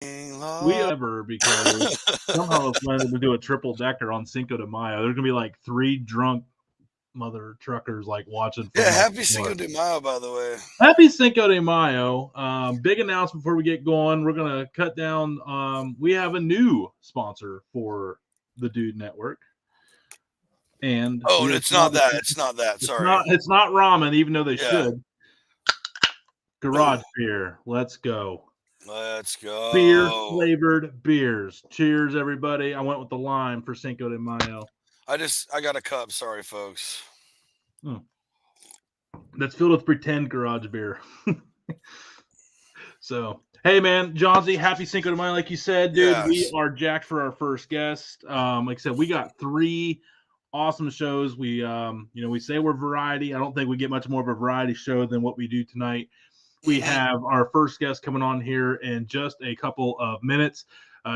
We ever because somehow planning to do a triple decker on Cinco de Mayo. There's gonna be like 3 drunk mother truckers like watching from Yeah, like happy Cinco de Mayo, by the way. Happy Cinco de Mayo. Big announcement before we get going. We're gonna cut down. We have a new sponsor for the Dude Network. And it's not that. It's not that. Sorry. It's not ramen, even though they Yeah. should. Garage beer. Let's go. Let's go. Beer flavored beers. Cheers, everybody. I went with the lime for Cinco de Mayo. I got a cup. Sorry, folks. That's filled with pretend garage beer. So, hey, man, Johnsy, happy Cinco de Mayo, like you said, dude. Yes. We are jacked for our first guest. Like I said, we got 3 awesome shows. We, we say we're variety. I don't think we get much more of a variety show than what we do tonight. We have our first guest coming on here in just a couple of minutes.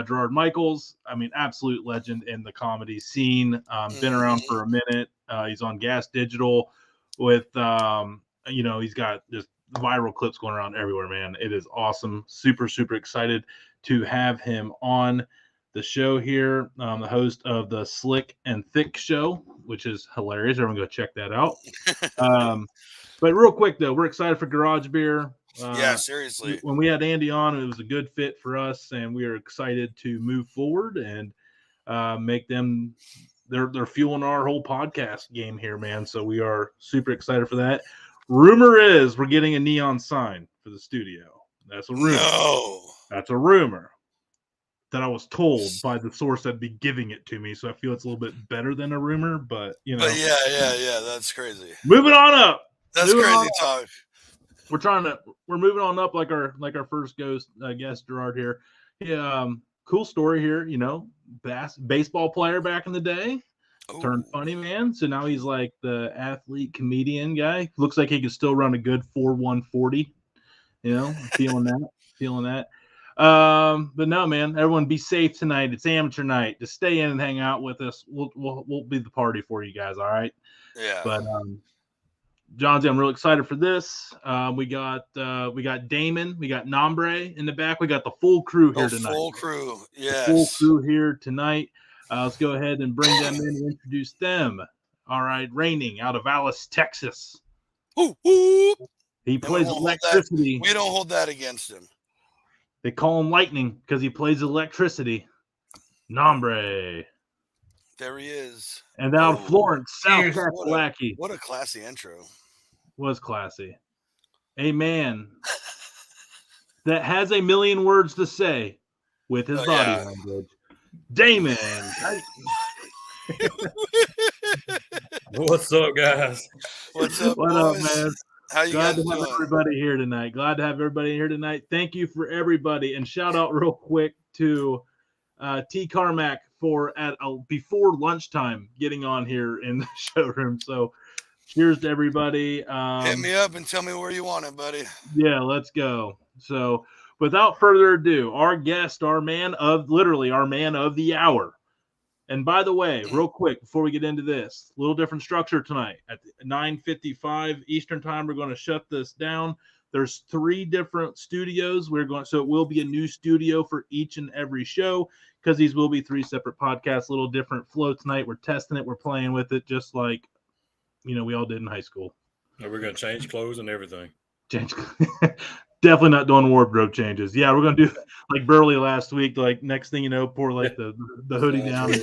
Gerard Michaels, absolute legend in the comedy scene. Been around for a minute. He's on Gas Digital with, he's got just viral clips going around everywhere, man. It is awesome. Super, super excited to have him on the show here. The host of the Slick and Thick show, which is hilarious. Everyone go check that out. But real quick, though, we're excited for Garage Beer. Yeah, seriously. When we had Andy on, it was a good fit for us, and we are excited to move forward and make them. They're fueling our whole podcast game here, man. So we are super excited for that. Rumor is we're getting a neon sign for the studio. That's a rumor. No. That's a rumor that I was told by the source that'd be giving it to me. So I feel it's a little bit better than a rumor, but But yeah, that's crazy. Moving on up. That's crazy talk. We're moving on up like our first guest Gerard here. Yeah, cool story here. Baseball player back in the day. Ooh. Turned funny man. So now he's like the athlete comedian guy. Looks like he can still run a good 4.140. Feeling that. But no, man, everyone be safe tonight. It's amateur night. Just stay in and hang out with us. We'll be the party for you guys. All right. Yeah. But Johnsy, I'm real excited for this. We got Damon, we got Nombre in the back. We got the full crew here tonight. Full crew, yes. Full crew here tonight. Let's go ahead and bring them in and introduce them. All right, Raining out of Alice, Texas. Ooh, ooh. He plays electricity. We don't hold that against him. They call him Lightning because he plays electricity. Nombre. There he is. And out of Florence, South Kakalaki. What a classy intro. Was classy. A man that has a million words to say with his body language. Damon. What's up, guys? What's up, What up, man? How you Glad guys to have doing? everybody here tonight. Thank you for everybody. And shout out real quick to T. Carmack for before lunchtime getting on here in the showroom. So cheers to everybody. Hit me up and tell me where you want it, buddy. Yeah, let's go. So without further ado, our guest, our man of the hour. And by the way, real quick, before we get into this, a little different structure tonight. At 9:55 Eastern time, we're going to shut this down. There's 3 different studios. So it will be a new studio for each and every show because these will be 3 separate podcasts, a little different flow tonight. We're testing it. We're playing with it just like, we all did in high school. And we're going to change clothes and everything. Definitely not doing wardrobe changes. Yeah, we're going to do like Burley last week. Like next thing you know, pour like the hoodie down.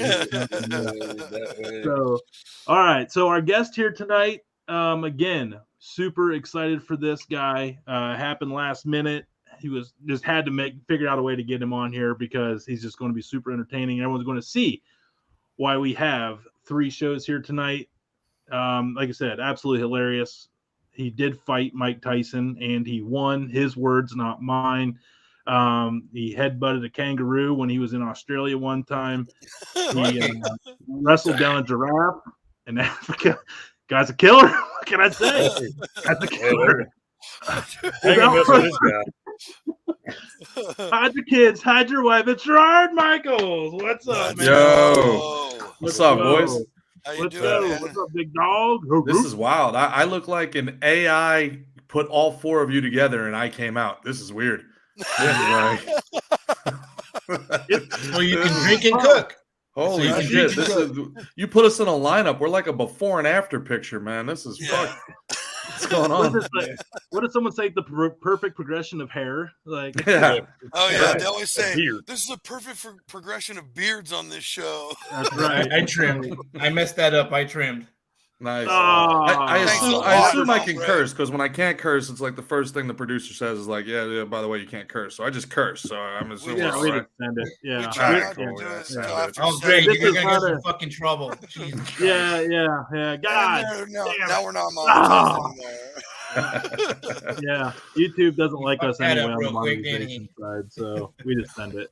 So, all right. So our guest here tonight, again, super excited for this guy. Happened last minute. He was just had to figure out a way to get him on here because he's just going to be super entertaining. Everyone's going to see why we have 3 shows here tonight. Like I said, absolutely hilarious. He did fight Mike Tyson and he won. His words, not mine. He headbutted a kangaroo when he was in Australia one time. He wrestled down a giraffe in Africa. Guy's a killer. What can I say? Guy's a killer. Hide your kids, hide your wife. It's Gerard Michaels. What's up, man? Yo. What's up, boys? How you What's doing, up? What's up, big dog? This is wild. I look like an AI put all 4 of you together and I came out. This is weird. This is like, So you can drink and cook. Holy So you shit! You put us in a lineup. We're like a before and after picture, man. This is fuck. What's going on? What does someone say? The perfect progression of hair, like Yeah. Oh yeah, Right. they always say this is a perfect progression of beards on this show. That's right. I trimmed. I messed that up. I trimmed. Nice. Oh, I assume I Thanks a can lot, curse because when I can't curse, it's like the first thing the producer says is like, yeah. By the way, you can't curse. So I just curse. So I'm assuming. Yeah, all we right. just send it. Yeah. We try All not right, to cool. do Yeah, it sounds until good. after Oh, seven. great. This You're is going to get not some a- fucking trouble. Jesus Christ. Yeah. God. Now we're not Oh. monetized anymore. Yeah. YouTube doesn't like fuck us that anyway up on the real quick, monetization side, so we just send it.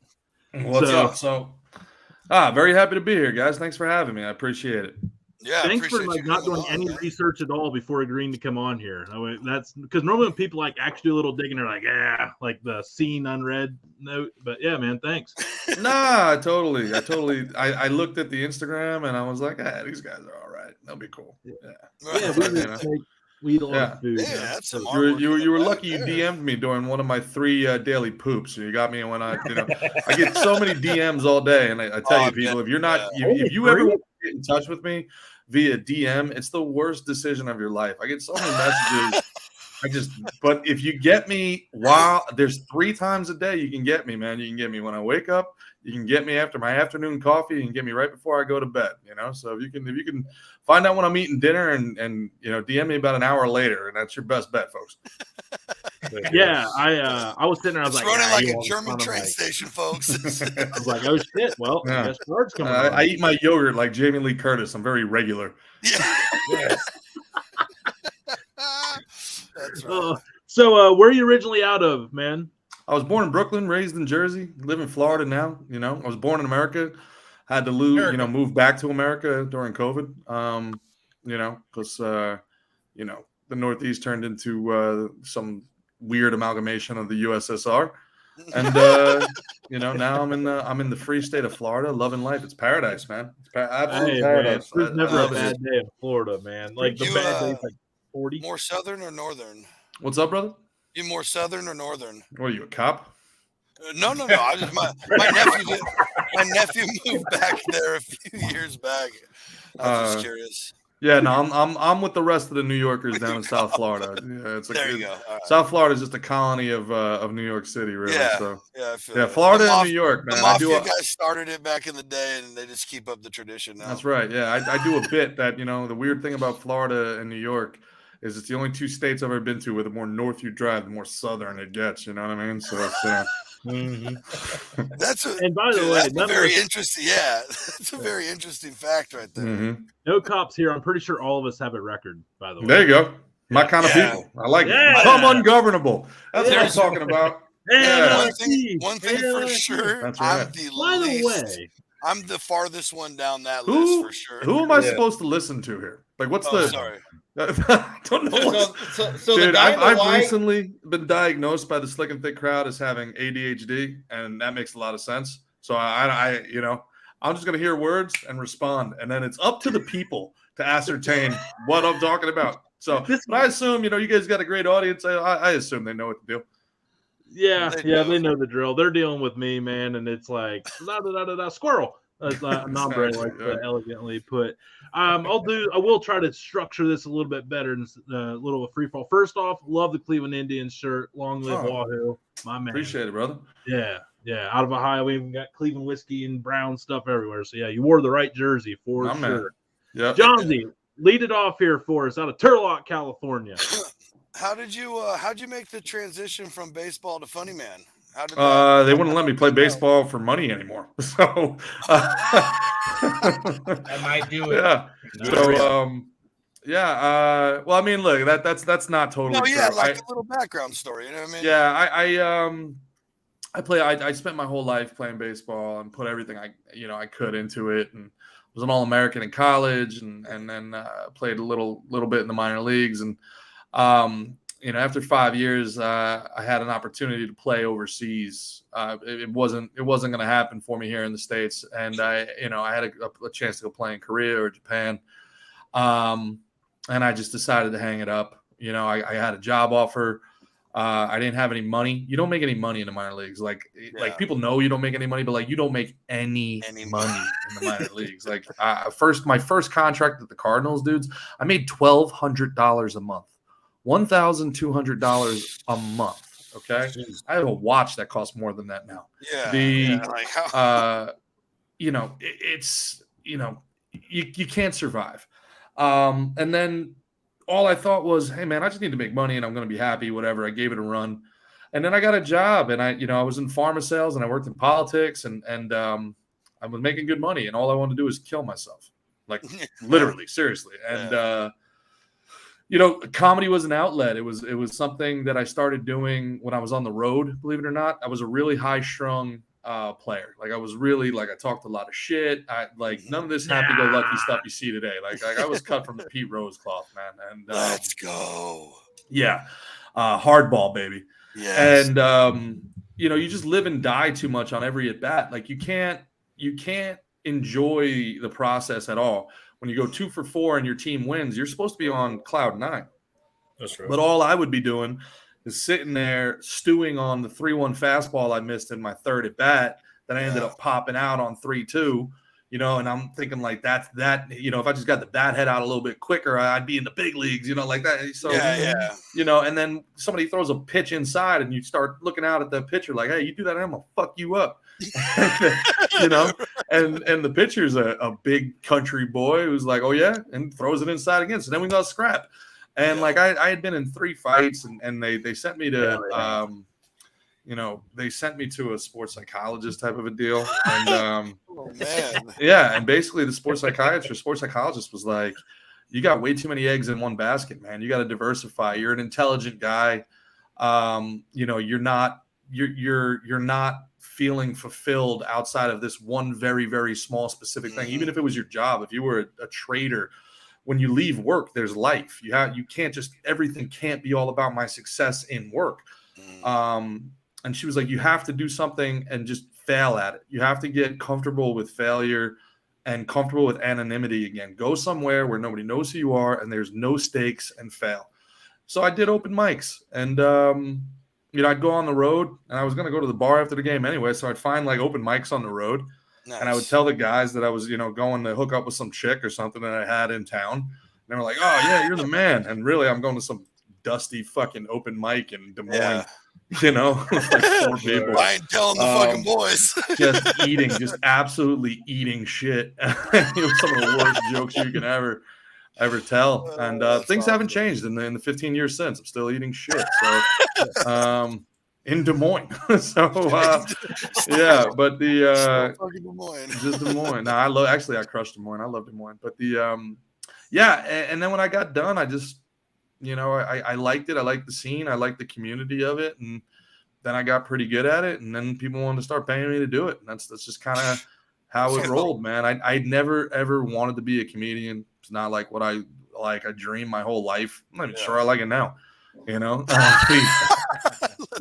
What's So- up? So, very happy to be here, guys. Thanks for having me. I appreciate it. Yeah, Thanks for appreciate you not coming doing on, any man. research at all before agreeing to come on here. I mean, that's because normally when people like actually do a little digging, they're like, like the seen unread note. But yeah, man, thanks. Nah, totally. I looked at the Instagram and I was like, these guys are all right. They'll be cool. Yeah. Yeah, we eat a lot of food. Yeah, that's some You artwork in the were back lucky you there. DM'd me during one of my 3 daily poops. You got me when I get so many DMs all day, and I tell you, people, if you're not, if you ever want to get in touch with me via DM, it's the worst decision of your life. I get so many messages. But if you get me there's 3 times a day you can get me, man. You can get me when I wake up. You can get me after my afternoon coffee. You can get me right before I go to bed. So if you can find out when I'm eating dinner and DM me about an hour later, and that's your best bet, folks. Yeah, I was sitting there. I was It's like, running like you a want German fun? I'm train like- station, folks. I was like, oh shit. Well, I guess Gerard's coming on. I eat my yogurt like Jamie Lee Curtis. I'm very regular. Yeah. That's right. So where are you originally out of, man? I was born in Brooklyn, raised in Jersey, live in Florida now. I was born in America, had to move back to America during COVID. Because the Northeast turned into some weird amalgamation of the USSR, and now I'm in the free state of Florida, loving life. It's paradise, man. It's absolute paradise. Man, there's never a love it. bad day in Florida, man. Like the bad day's like 40. More southern or northern? What's up, brother? You more southern or northern? What are you, a cop? No. I just my nephew moved back there a few years back. I was just curious. Yeah, no, I'm with the rest of the New Yorkers down in South Florida. Yeah, it's like There you go. All right. South Florida is just a colony of New York City, really. Yeah, So I feel yeah, it. Florida The and New York, man. The mafia guys started it back in the day, and they just keep up the tradition now. That's right. Yeah, I do a bit that the weird thing about Florida and New York is it's the only 2 states I've ever been to where the more north you drive, the more southern it gets. You know what I mean? So it's And by the way, that's a very interesting. Yeah, that's a very interesting fact right there. no cops here. I'm pretty sure all of us have a record. By the way, There you go. My kind of people. I like it. Become ungovernable. That's what I'm talking about. One thing for sure. That's right. I'm the farthest one down that list for sure. Who am I supposed to listen to here? Like, what's the? Sorry. I don't know. So Dude, the guy I've recently been diagnosed by the Slick and Thick crowd as having ADHD, and that makes a lot of sense. So I'm just gonna hear words and respond, and then it's up to the people to ascertain what I'm talking about. So, but I assume you guys got a great audience. I assume they know what to do. Yeah, they know the drill. They're dealing with me, man, and it's like squirrel. As Nombre likes to elegantly put. I will try to structure this a little bit better and a little free fall. First off, love the Cleveland Indians shirt. Long live Wahoo, my man. Appreciate it, brother. Yeah. Out of Ohio, we even got Cleveland whiskey and brown stuff everywhere. So yeah, you wore the right jersey for my sure. Yeah, Johnsy, lead it off here for us out of Turlock, California. How'd you make the transition from baseball to Funny Man? They wouldn't let me play baseball for money anymore. So I might do it. Yeah. So well, I mean, look, that's not totally true. A little background story, you know what I mean? Yeah, I spent my whole life playing baseball and put everything I could into it, and was an All-American in college, and then played a little bit in the minor leagues, and after 5 years, I had an opportunity to play overseas. It wasn't going to happen for me here in the States, and I had a chance to go play in Korea or Japan, and I just decided to hang it up. I had a job offer I didn't have any money. You don't make any money in the minor leagues. Like people know you don't make any money, but like you don't make any money in the minor leagues. Like my first contract at the Cardinals, dudes, I made $1,200 a month, $1,200 a month. Okay, I have a watch that costs more than that now. Like how? It's you can't survive. And then all I thought was, hey man, I just need to make money and I'm going to be happy, whatever. I gave it a run. And then I got a job and I was in pharma sales and I worked in politics and I was making good money. And all I wanted to do was kill myself, like literally, seriously. And, comedy was an outlet. It was something that I started doing when I was on the road, believe it or not. I was a really high strung player. Like I was really I talked a lot of shit. None of this happy-go-lucky stuff you see today. Like I was cut from the Pete Rose cloth, man. And let's go. Yeah, hardball, baby. Yes. And you just live and die too much on every at bat. Like you can't enjoy the process at all. When you go 2 for 4 and your team wins, you're supposed to be on cloud 9. That's right. But all I would be doing is sitting there stewing on the 3-1 fastball I missed in my third at bat that I ended up popping out on 3-2, and I'm thinking like that, if I just got the bat head out a little bit quicker, I'd be in the big leagues, like that. So, and then somebody throws a pitch inside and you start looking out at the pitcher like, hey, you do that, I'm going to fuck you up, and the pitcher's a big country boy who's like, oh yeah, and throws it inside again. So then we got scrap. And I had been in 3 fights and they sent me to, they sent me to a sports psychologist type of a deal. And, oh, man. Yeah. And basically the sports psychologist was like, you got way too many eggs in one basket, man. You got to diversify. You're an intelligent guy. You're not feeling fulfilled outside of this one very, very small specific thing. Even if it was your job, if you were a trader, when you leave work, there's life. You can't just, everything can't be all about my success in work. And she was like, you have to do something and just fail at it. You have to get comfortable with failure and comfortable with anonymity again. Go somewhere where nobody knows who you are and there's no stakes and fail. So I did open mics and, I'd go on the road and I was going to go to the bar after the game anyway. So I'd find open mics on the road. Nice. And I would tell the guys that I was, going to hook up with some chick or something that I had in town. And they were like, oh, yeah, you're the man. And really, I'm going to some dusty fucking open mic in Des Moines, like 4 people. I ain't telling the fucking boys. just absolutely eating shit. It was some of the worst jokes you can ever tell. And things haven't changed in the 15 years since. I'm still eating shit. So, in Des Moines. So yeah, but just Des Moines. No, I crushed Des Moines. I love Des Moines. But and then when I got done, I just I liked it. I liked the scene. I liked the community of it. And then I got pretty good at it. And then people wanted to start paying me to do it. And that's just kind of how it rolled, man. I never ever wanted to be a comedian. It's not like what I like. I dreamed my whole life. I'm not even sure I like it now.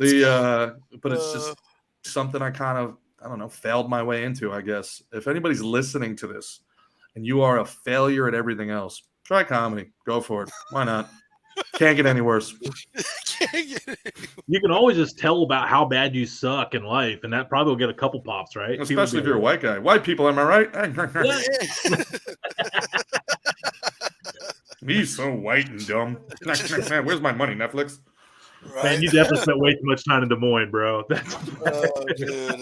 But it's just something I kind of, I don't know, failed my way into, I guess. If anybody's listening to this and you are a failure at everything else, try comedy. Go for it. Why not? Can't get any worse. You can always just tell about how bad you suck in life, and that probably will get a couple pops, right? Especially if you're a white guy. White people, am I right? He's so white and dumb. Where's my money, Netflix? Right. Man, you definitely spent way too much time in Des Moines, bro. Dude.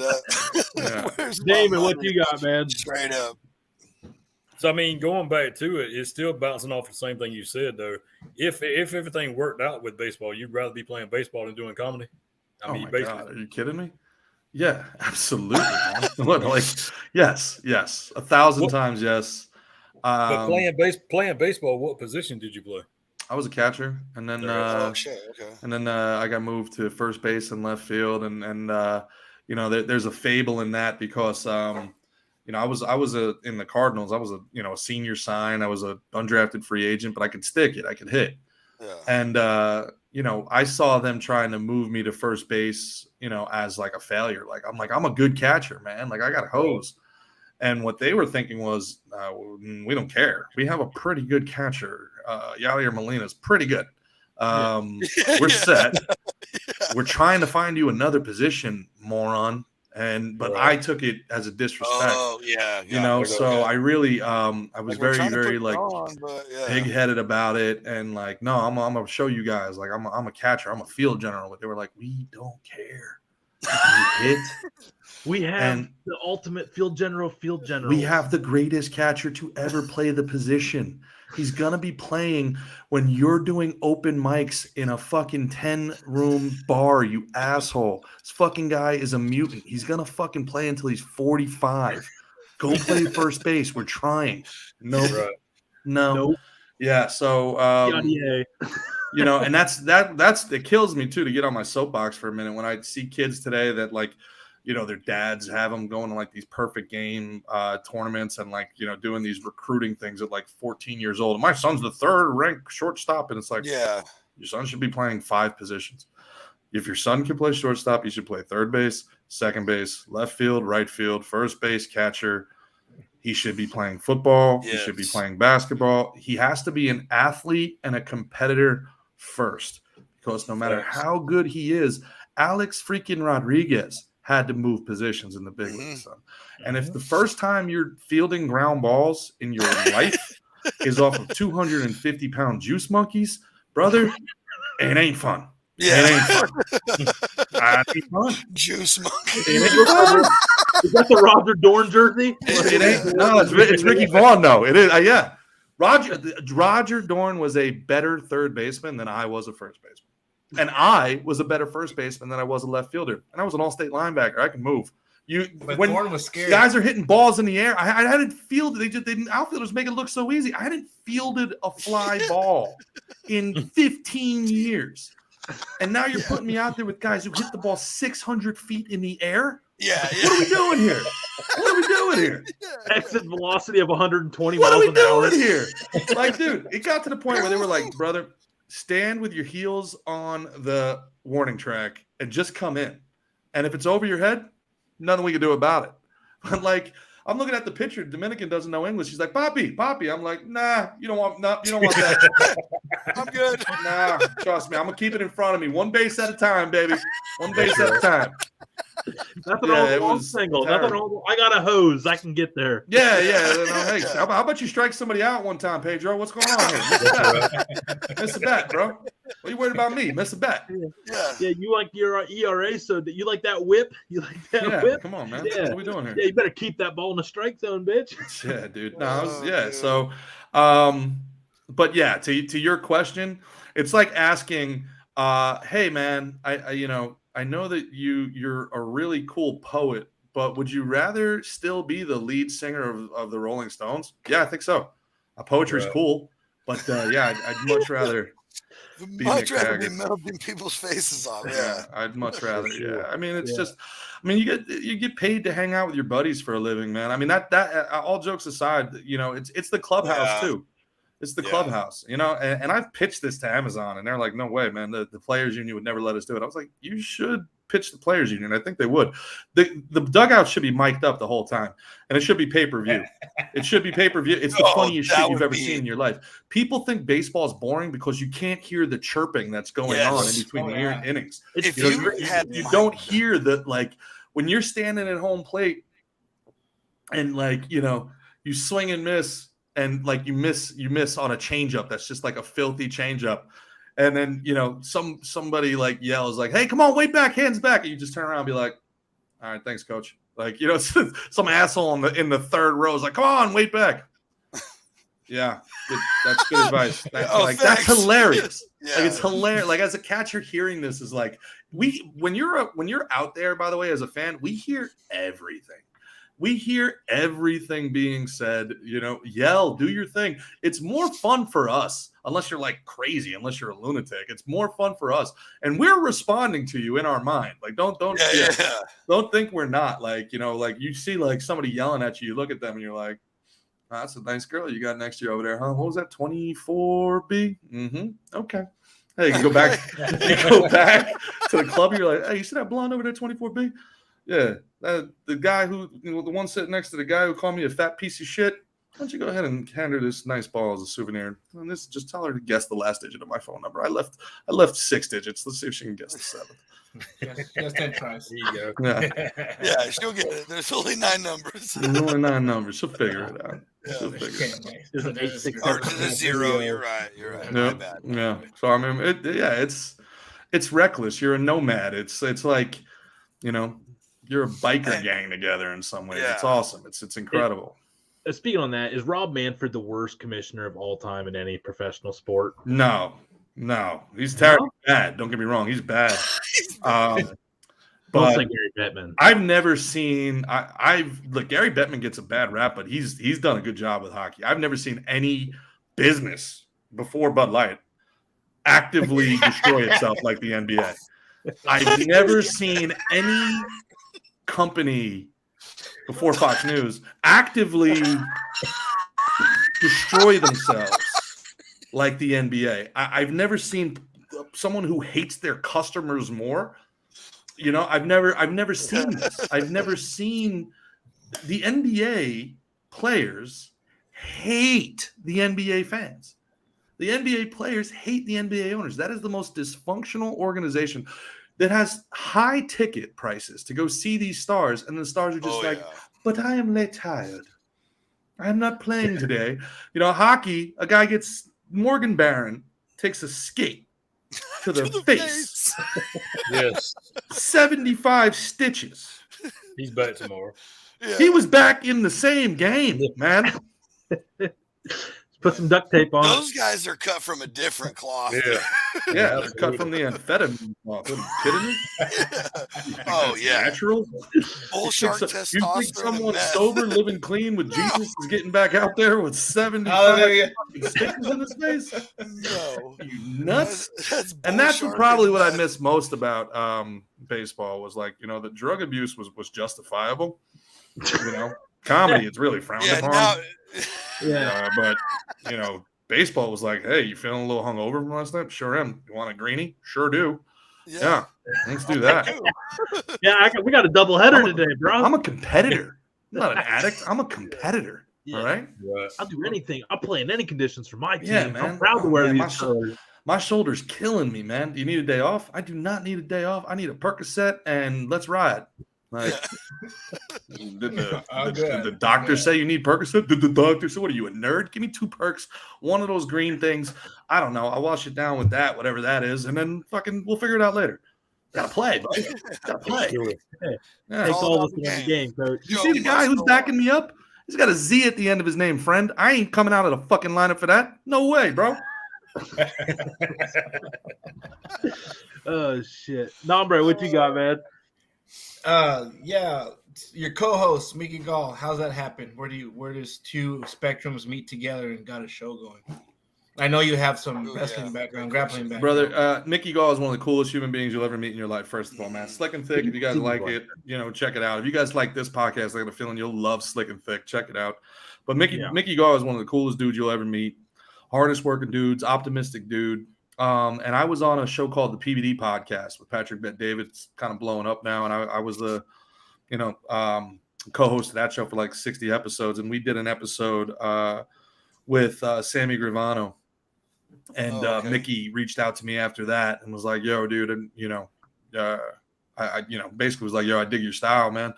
Damon, what you got, man? Straight up. So, I mean, going back to it, it's still bouncing off the same thing you said, though. If everything worked out with baseball, you'd rather be playing baseball than doing comedy? I mean, God, are you kidding me? Yeah, absolutely. Yes, 1,000 times yes. But playing baseball, what position did you play? I was a catcher, and then I got moved to first base and left field, and there's a fable in that because I was in the Cardinals. I was a senior sign. I was a undrafted free agent, but I could stick it. I could hit. Yeah. And I saw them trying to move me to first base, as like a failure. I'm a good catcher, man. Like I got a hose. And what they were thinking was, we don't care. We have a pretty good catcher. Yadier Molina is pretty good. We're set. We're trying to find you another position, moron. But I took it as a disrespect. Oh yeah, you know. So I really, I was very pig-headed about it, and like, no, I'm gonna show you guys. Like, I'm a catcher. I'm a field general. But they were like, we don't care. You hit. We have the ultimate field general. We have the greatest catcher to ever play the position. He's gonna be playing when you're doing open mics in a fucking 10-room bar, you asshole. This fucking guy is a mutant. He's gonna fucking play until he's 45. Go play first base. We're trying. No. Yeah. So you know, and that's it kills me too, to get on my soapbox for a minute, when I see kids today that, like, you know, their dads have them going to like these perfect game tournaments and, like, you know, doing these recruiting things at like 14 years old. And my son's the 3rd ranked shortstop. And it's like, your son should be playing 5 positions. If your son can play shortstop, you should play third base, second base, left field, right field, first base, catcher. He should be playing football. He should be playing basketball. He has to be an athlete and a competitor first, because no matter how good he is, Alex freaking Rodriguez had to move positions in the big leagues. Son. And if the first time you're fielding ground balls in your life is off of 250-pound juice monkeys, brother, it ain't fun. Yeah. It ain't fun. Juice monkey. Is that the Roger Dorn jersey? It ain't. No, it's Ricky Vaughn, though. It is. Yeah. Roger Dorn was a better third baseman than I was a first baseman. And I was a better first baseman than I was a left fielder. And I was an all-state linebacker. I can move. When Dorn was scary. Guys are hitting balls in the air, I hadn't fielded. Outfielders make it look so easy. I hadn't fielded a fly ball in 15 years. And now you're putting me out there with guys who hit the ball 600 feet in the air? Yeah. What are we doing here? Exit velocity of 120 What are miles we an hour. doing here? Like, dude, it got to the point where they were like, brother, stand with your heels on the warning track and just come in. And if it's over your head, nothing we can do about it. But like, I'm looking at the picture. Dominican doesn't know English. He's like, Poppy. I'm like, nah, you don't want that. I'm good. Nah, trust me. I'm gonna keep it in front of me. One base at a time, baby. One base at a time. Nothing wrong single. Nothing wrong. I got a hose. I can get there. Yeah. Hey, how about you strike somebody out one time, Pedro? What's going on here? Miss a bet, bro. What are you worried about me? Miss a bet. Yeah, you like your ERA, so you like that whip? You like that whip? Come on, man. Yeah. What are we doing here? Yeah, you better keep that ball in the strike zone, bitch. Yeah, dude. No, so, but yeah, to your question, it's like asking, hey, man, I know that you're a really cool poet, but would you rather still be the lead singer of the Rolling Stones? Yeah, I think so. Poetry's cool, but I'd much rather be melting people's faces off. Yeah, I'd much rather. Yeah, I mean, it's just, I mean, you get paid to hang out with your buddies for a living, man. I mean, that all jokes aside, you know, it's the clubhouse too. It's the clubhouse, you know, and I've pitched this to Amazon, and they're like, no way, man. The players union would never let us do it. I was like, you should pitch the players union. I think they would. The dugout should be mic'd up the whole time, and it should be pay-per-view. It should be pay-per-view. It's the funniest shit you've ever seen in your life. People think baseball is boring because you can't hear the chirping that's going on in between the innings. You don't hear the, like, when you're standing at home plate and, like, you know, you swing and miss, and like you miss on a changeup that's just like a filthy changeup, and then, you know, somebody like yells like, "Hey, come on, wait back, hands back," and you just turn around and be like, "All right, thanks, coach." Like, you know, some asshole in the third row is like, "Come on, wait back." Yeah, that's good advice. That's hilarious. Like, it's hilarious. Like, as a catcher, hearing this is like, when you're out there, by the way, as a fan, we hear everything. We hear everything being said, you know, yell, do your thing. It's more fun for us, unless you're like crazy, unless you're a lunatic. It's more fun for us. And we're responding to you in our mind. Like, don't think we're not. Like, you know, like you see like somebody yelling at you, you look at them and you're like, oh, that's a nice girl you got next to you over there, huh? What was that, 24B? Mm-hmm. Okay. Hey, you go back to the club, you're like, hey, you see that blonde over there, 24B? Yeah, the guy who, you know, the one sitting next to the guy who called me a fat piece of shit, Why don't you go ahead and hand her this nice ball as a souvenir? And this, just tell her to guess the last digit of my phone number. I left 6 digits. Let's see if she can guess the 7th. Just 10 tries. There you go. Yeah, Yeah, she'll get it. There's only 9 numbers. there's only 9 numbers. She'll figure it out. Yeah, She'll figure it out. There's an 8, 6, Or 7. to the 0. You're right. My Yeah, bad. yeah. So I mean, it's reckless. You're a nomad. It's like, you're a biker gang together in some ways. Yeah. It's awesome. It's incredible. Speaking on that, is Rob Manfred the worst commissioner of all time in any professional sport? No, he's terrible. Bad. Don't get me wrong. He's bad. But Gary Bettman. I've never seen. Look, Gary Bettman gets a bad rap, but he's done a good job with hockey. I've never seen any business before Bud Light actively destroy itself like the NBA. I've never seen any company before Fox News actively destroy themselves like the NBA. I've never seen someone who hates their customers more. I've never seen this. I've never seen the NBA players hate the NBA fans. The NBA players hate the NBA owners. That is the most dysfunctional organization that has high ticket prices to go see these stars, and the stars are just but I am late tired. I'm not playing today. Hockey, a guy gets Morgan Barron takes a skate to the face. Yes. 75 stitches. He's back tomorrow. Yeah. He was back in the same game, man. Put some duct tape on. Those guys are cut from a different cloth. Yeah. Yeah, they're cut from the amphetamine cloth. Are you kidding me? Oh, yeah. Natural? Bull shark You testosterone. think someone and meth. sober, living clean with Jesus is getting back out there with 75 Hallelujah. stitches in his face? No. You nuts? That's And that's bull shark probably and what I meth. miss most about baseball was like, the drug abuse was justifiable. Comedy is really frowned Yeah, upon. now, But baseball was like, hey, you feeling a little hungover from last night? Sure am. You want a greenie? Sure do. Yeah, let's do that. We got a double header today, bro. I'm a competitor. I'm not an addict. I'm a competitor. Yeah. All right. I'll do anything. I'll play in any conditions for my team. Yeah, man. I'm proud to wear Man, these colors. My shoulder's killing me, man. Do you need a day off? I do not need a day off. I need a Percocet and let's ride. Like, did the doctor say you need Percocet? Did the doctor say, what are you, a nerd? Give me 2 perks, one of those green things. I don't know. I'll wash it down with that, whatever that is, and then we'll figure it out later. Gotta play, buddy. Gotta play. Yeah. Takes all this in the game, coach. You see the guy who's backing me up? He's got a Z at the end of his name, friend. I ain't coming out of the fucking lineup for that. No way, bro. Oh shit, Nombre, what you got, man? Yeah, your co-host Mickey Gall. How's that happen? Where does 2 spectrums meet together and got a show going? I know you have some wrestling background, grappling background. Brother, Mickey Gall is one of the coolest human beings you'll ever meet in your life. First of all, man, Slick and Thick. If you guys like it, check it out. If you guys like this podcast, I got a feeling you'll love Slick and Thick. Check it out. But Mickey Gall is one of the coolest dudes you'll ever meet. Hardest working dudes, optimistic dude. And I was on a show called the PBD Podcast with Patrick Bet-David. It's kind of blowing up now, and I was the co-host of that show for like 60 episodes, and we did an episode with Sammy Gravano. And Mickey reached out to me after that and was like, yo, dude, and I basically was like, yo, I dig your style, man.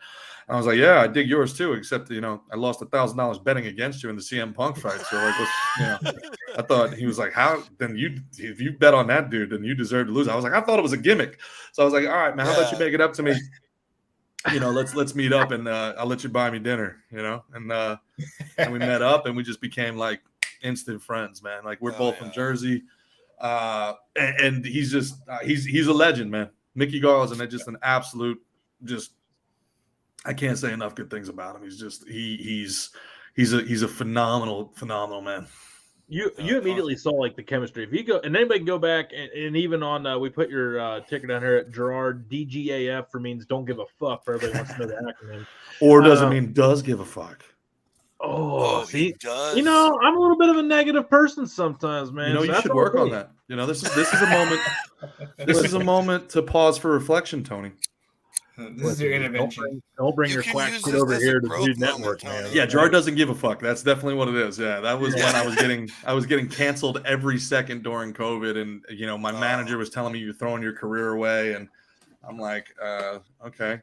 And I was like, yeah, I dig yours too, except I lost $1,000 betting against you in the CM Punk fight. So I thought he was like, how then if you bet on that dude, then you deserve to lose. I was like, I thought it was a gimmick. So I was like, all right, man, how about you make it up to me? Let's meet up and I'll let you buy me dinner, and we met up and we just became like instant friends, man. Like we're both from Jersey. And he's just he's a legend, man. Mickey Gall is just an absolute I can't say enough good things about him. He's just he's a phenomenal man. You immediately saw like the chemistry. If you go and anybody can go back and even on we put your ticker down here at Gerard DGAF for means don't give a fuck for everybody wants to know the acronym. Or does it mean does give a fuck? Oh, see, does. I'm a little bit of a negative person sometimes, man. You should work on that. This is a moment. This is a moment to pause for reflection, Tony. This is your intervention. Don't bring You your can quack use shit this over as a here to growth Dude moment, Network, Tony. man. Yeah, Gerard doesn't give a fuck. That's definitely what it is. Yeah, that was when I was getting canceled every second during COVID, and my manager was telling me you're throwing your career away, and I'm like, okay,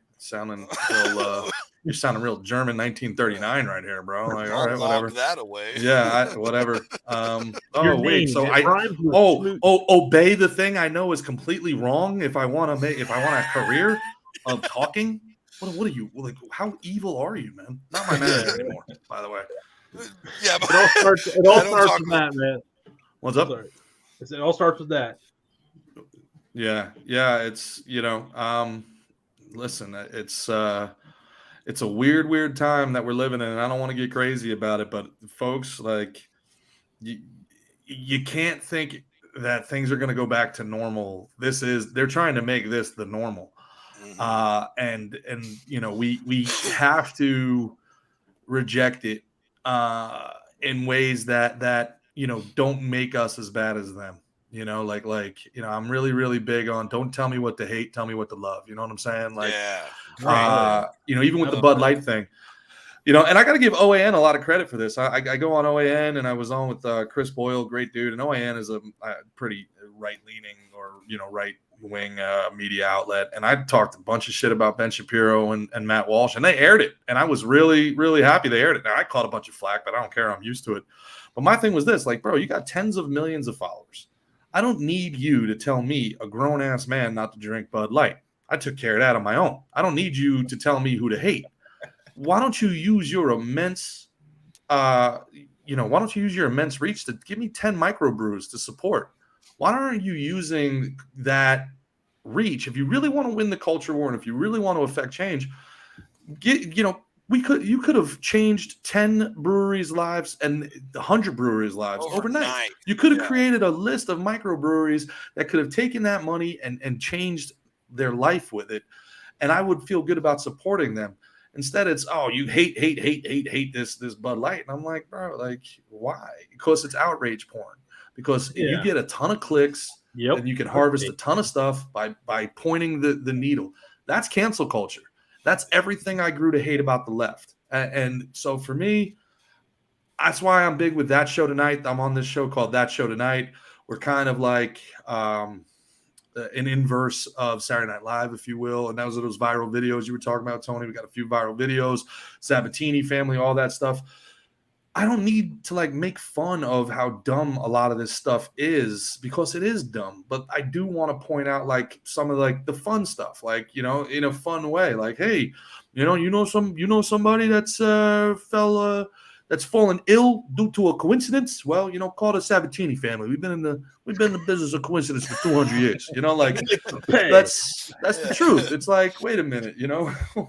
you're sounding real German 1939 right here, bro. Like, all right, whatever. That away. Yeah, whatever. Your Wait, name, so it rhymes with smooth. obey the thing I know is completely wrong. If I want a career of talking, what are you like? How evil are you, man? Not my manager anymore, by the way. Yeah, but It all starts with that, man. What's up? Sorry. It all starts with that. Yeah. It's listen, it's a weird time that we're living in, and I don't want to get crazy about it, but folks, like, you can't think that things are going to go back to normal. They're trying to make this the normal. And we have to reject it in ways that don't make us as bad as them. I'm really, really big on don't tell me what to hate, tell me what to love. You know what I'm saying? Like, even with the Bud Light thing, and I got to give OAN a lot of credit for this. I go on OAN, and I was on with Chris Boyle, great dude. And OAN is a pretty right-leaning or right-wing media outlet. And I talked a bunch of shit about Ben Shapiro and Matt Walsh, and they aired it. And I was really, really happy they aired it. Now, I caught a bunch of flack, but I don't care. I'm used to it. But my thing was this, like, bro, you got tens of millions of followers. I don't need you to tell me, a grown-ass man, not to drink Bud Light. I took care of that on my own. I don't need you to tell me who to hate. Why don't you use your immense, why don't you use your immense reach to give me 10 microbrews to support? Why aren't you using that reach? If you really want to win the culture war, and if you really want to affect change, you could have changed 10 breweries' lives and 100 breweries' lives overnight. You could have created a list of microbreweries that could have taken that money and changed their life with it. And I would feel good about supporting them. Instead, it's, you hate this Bud Light. And I'm like, bro, like, why? Because it's outrage porn. Because you get a ton of clicks, and you can harvest a ton of stuff by pointing the needle. That's cancel culture. That's everything I grew to hate about the left. And so for me, that's why I'm big with That Show Tonight. I'm on this show called That Show Tonight. We're kind of like an inverse of Saturday Night Live, if you will. And those are those viral videos you were talking about, Tony. We got a few viral videos, Sabatini family, all that stuff. I don't need to make fun of how dumb a lot of this stuff is, because it is dumb. But I do want to point out some of the fun stuff, in a fun way. Like, hey, somebody that's that's fallen ill due to a coincidence. Well, call the Sabatini family. We've been in the business of coincidence for 200 years. That's the truth. It's like, wait a minute,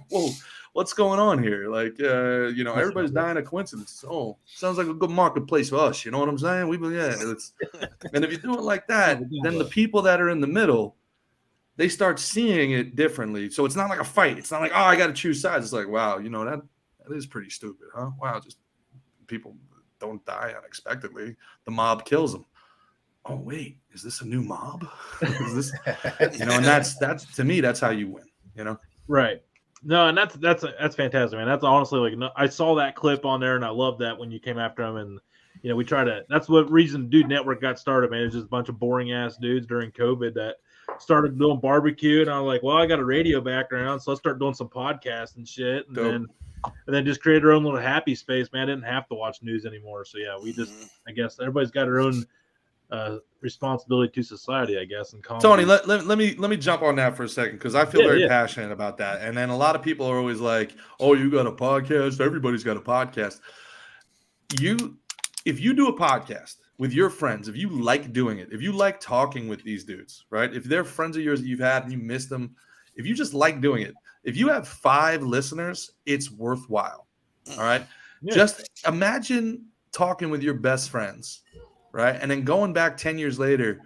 whoa. What's going on here? Everybody's dying of coincidence. Oh, sounds like a good marketplace for us. You know what I'm saying? And if you do it like that, then the people that are in the middle, they start seeing it differently. So it's not like a fight. It's not like, I got to choose sides. It's like, wow, that is pretty stupid, huh? Wow, just people don't die unexpectedly. The mob kills them. Oh, wait, is this a new mob? Is this, and that's to me, that's how you win, Right. No, and that's fantastic, man. That's honestly I saw that clip on there, and I love that when you came after him, and we try to. That's what reason Dude Network got started, man. It's just a bunch of boring ass dudes during COVID that started doing barbecue, and I was like, well, I got a radio background, so let's start doing some podcasts and shit, and then just create our own little happy space, man. I didn't have to watch news anymore, so yeah, we just I guess everybody's got their own responsibility to society, I guess. And Tony, let me jump on that for a second, because I feel very passionate about that. And then a lot of people are always like, "Oh, you got a podcast? Everybody's got a podcast." If you do a podcast with your friends, if you like doing it, if you like talking with these dudes, right? If they're friends of yours that you've had and you miss them, if you just like doing it, if you have 5 listeners, it's worthwhile. All right. Yeah. Just imagine talking with your best friends. Right. And then going back 10 years later,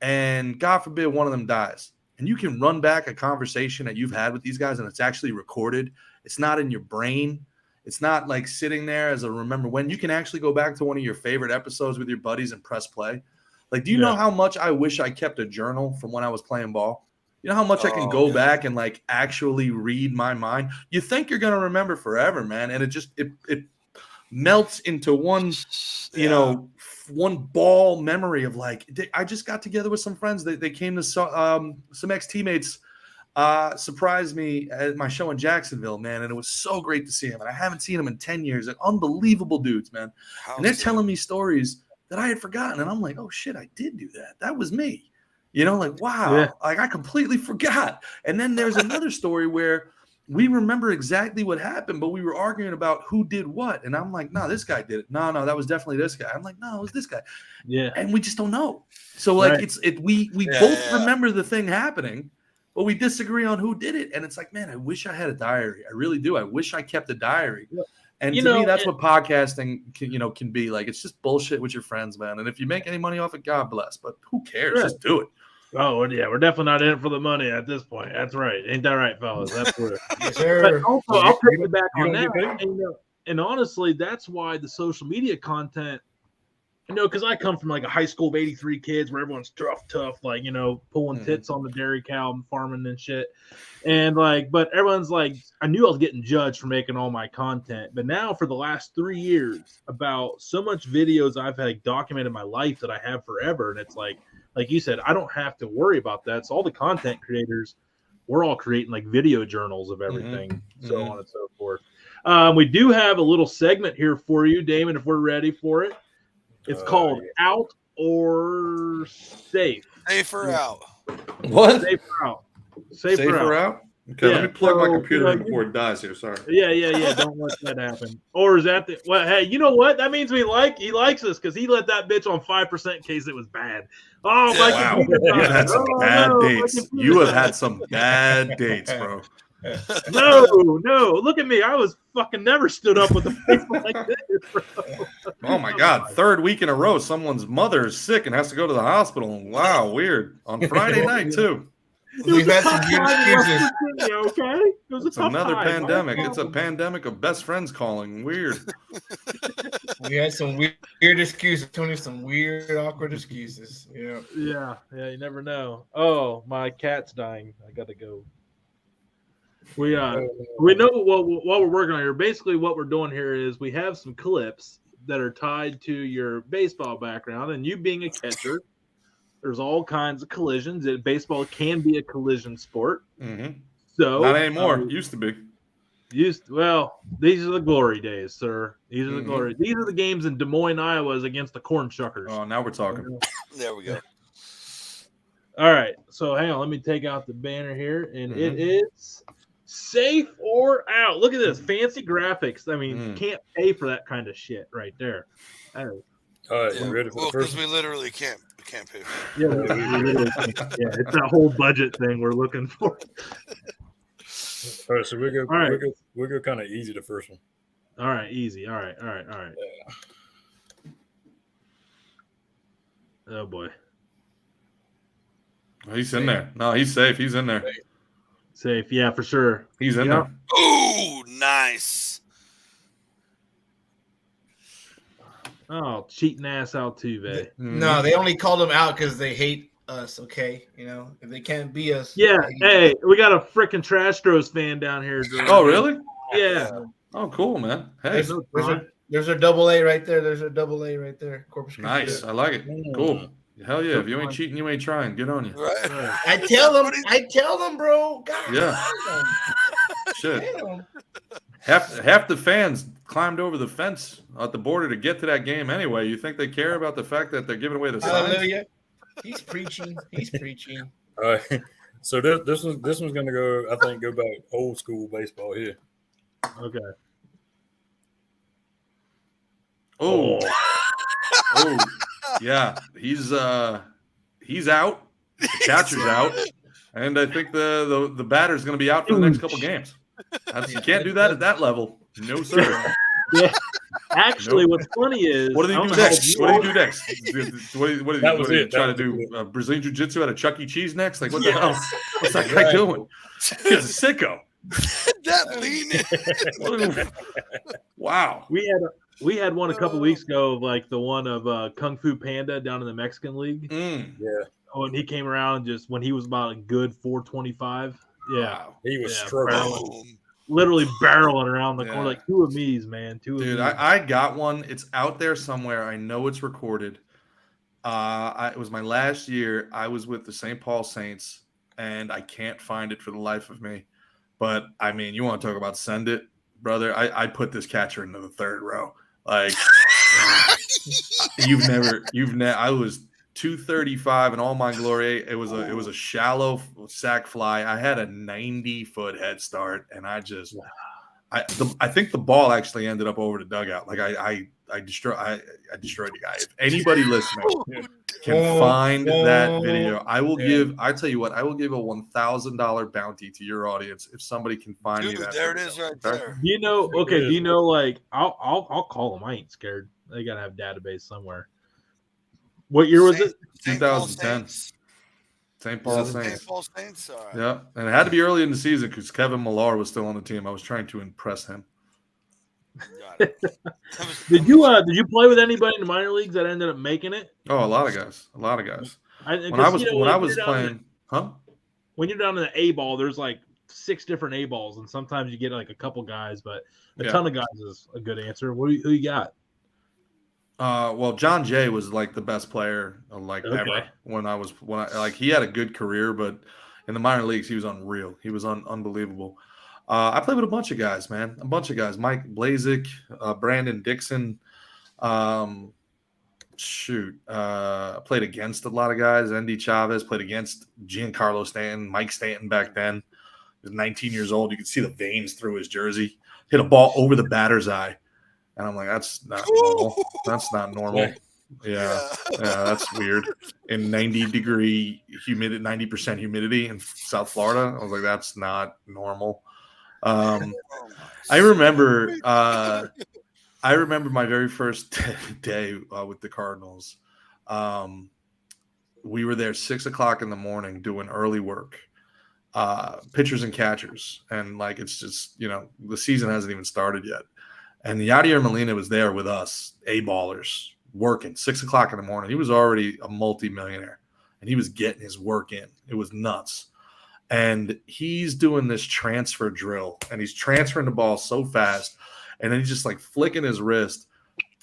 and God forbid one of them dies, and you can run back a conversation that you've had with these guys, and it's actually recorded. It's not in your brain. It's not like sitting there as a remember when. You can actually go back to one of your favorite episodes with your buddies and press play. Do you know how much I wish I kept a journal from when I was playing ball? You know how much I can Oh, go yeah. back and like actually read my mind? You think you're going to remember forever, man. And it melts into one, one ball memory of like, I just got together with some friends. They came to some ex-teammates surprised me at my show in Jacksonville, man. And it was so great to see him. And I haven't seen him in 10 years. They're unbelievable dudes, man. And they're telling me stories that I had forgotten. And I'm like, oh shit, I did do that. That was me. You know, like, wow, like I completely forgot. And then there's another story where we remember exactly what happened, but we were arguing about who did what. And I'm like, no, this guy did it. No, that was definitely this guy. I'm like, no, it was this guy. Yeah. And we just don't know. So like we both remember the thing happening, but we disagree on who did it. And it's like, man, I wish I had a diary. I really do. I wish I kept a diary. Yeah. And to me, that's what podcasting can be like. It's just bullshit with your friends, man. And if you make any money off it, God bless. But who cares? Sure. Just do it. Oh, yeah, we're definitely not in it for the money at this point. That's right. Ain't that right, fellas? That's what Yes, sir. But also, I'll take it back on that. And honestly, that's why the social media content, because I come from like a high school of 83 kids where everyone's tough, like, pulling tits on the dairy cow and farming and shit. And like, but everyone's like, I knew I was getting judged for making all my content. But now for the last 3 years, about so much videos I've had documented my life that I have forever. And it's like you said, I don't have to worry about that. So all the content creators, we're all creating like video journals of everything, so on and so forth. We do have a little segment here for you, Damon, if we're ready for it. It's called Out or Safe. Safer out. What? Safer out. Safer out? Okay, let me plug my computer in before it dies here. Sorry. Yeah. Don't let that happen. Or is that hey, you know what? That means he likes us because he let that bitch on 5% in case it was bad. Oh, my wow. You've had some bad dates. You have had some bad dates, bro. No. Look at me. I was fucking never stood up with a face like this, bro. Oh, my God. 3rd week in a row, someone's mother is sick and has to go to the hospital. Wow, weird. On Friday night, too. We've had some weird excuses. Okay, it's another pandemic. It's a pandemic of best friends calling. Weird. We had some weird excuses, Tony. Some weird, awkward excuses. Yeah. You never know. Oh, my cat's dying. I gotta go. We know what we're working on here. Basically, what we're doing here is we have some clips that are tied to your baseball background, and you being a catcher. There's all kinds of collisions. Baseball can be a collision sport. Mm-hmm. So not anymore. Used to be. These are the glory days, sir. These are the glory. These are the games in Des Moines, Iowa, against the Corn Shuckers. Oh, now we're talking. There we go. All right. So hang on. Let me take out the banner here, and it is safe or out. Look at this fancy graphics. I mean, you can't pay for that kind of shit right there. All right, you ready for the first? Because we literally can't pay for it. Yeah, it's that whole budget thing we're looking for. All right, so we'll go kind of easy the first one. All right, easy. All right. Yeah. Oh boy. He's in there. No, he's safe. He's in there. Safe, yeah, for sure. He's in there. Oh, nice. Oh, cheating ass Altuve. No, they only called him out because they hate us. Okay, if they can't be us. Yeah. Hey, we got a freaking Trastros fan down here. Oh, really? Yeah. Oh, cool, man. Hey, there's a double-A right there. There's a double-A right there. Corpus Christi. Nice. I like it. Cool. Hell yeah! If you ain't cheating, you ain't trying. Good on you. Right. I tell them, bro. God. Yeah. Shit. Half the fans climbed over the fence at the border to get to that game anyway. You think they care about the fact that they're giving away the signs? Hallelujah. He's preaching. All right. So this one's gonna go back old school baseball here. Okay. Oh. Yeah. He's out. The catcher's out. And I think the batter's gonna be out for the next couple games. You can't do that at that level. No, sir. Yeah. Actually, what's funny is what do they do next? What do you do next? What do you try to do? Brazilian Jiu-Jitsu at a Chuck E. Cheese next? Like what the hell? What's that guy doing? He's a sicko. That lean. Wow. We had one a couple weeks ago, like the one of Kung Fu Panda down in the Mexican League. Yeah. Oh, and he came around just when he was about a good 425. Yeah, Wow. He was Yeah, struggling. Boom. literally barreling around the corner Yeah. like two of me's, man. Two of Dude, me's. I got one. It's out there somewhere. I know it's recorded. It was my last year. I was with the St. Paul Saints, and I can't find it for the life of me. But I mean, you want to talk about send it, brother? I put this catcher into the third row. Like you've never. I was 235 in all my glory. It was a shallow sack fly. I had a 90-foot head start, and I think the ball actually ended up over the dugout. Like I destroyed the guy. If anybody listening can find that video, I will give. I tell you what, I will give a $1,000 bounty to your audience if somebody can find me Dude, that. there it video. is right Okay? there. Do you know? Okay, do you know? Like, I'll call them. I ain't scared. They gotta have database somewhere. What year was it? St. Paul 2010. Saints. St. Paul St. Saints. Paul Saints. All right. Yeah, and it had to be early in the season because Kevin Millar was still on the team. I was trying to impress him. Got it. Did you play with anybody in the minor leagues that ended up making it? Oh, a lot of guys. When I was playing, when you're down in the A ball, there's like 6 different A balls, and sometimes you get like a couple guys, but a ton of guys is a good answer. Who you got? Well, John Jay was like the best player ever when I he had a good career, but in the minor leagues he was unreal. He was unbelievable. I played with a bunch of guys, man. A bunch of guys. Mike Blazik, Brandon Dixon. I played against a lot of guys. Andy Chavez, played against Giancarlo Stanton, Mike Stanton back then. He was 19 years old. You could see the veins through his jersey. Hit a ball over the batter's eye. And I'm like, that's not normal. That's not normal. Yeah, that's weird. In 90% humidity in South Florida, I was like, that's not normal. I remember my very first day with the Cardinals. We were there 6:00 in the morning doing early work, pitchers and catchers, and like it's just the season hasn't even started yet. And Yadier Molina was there with us, A-ballers, working 6:00 in the morning. He was already a multimillionaire, and he was getting his work in. It was nuts. And he's doing this transfer drill, and he's transferring the ball so fast, and then he's just like flicking his wrist,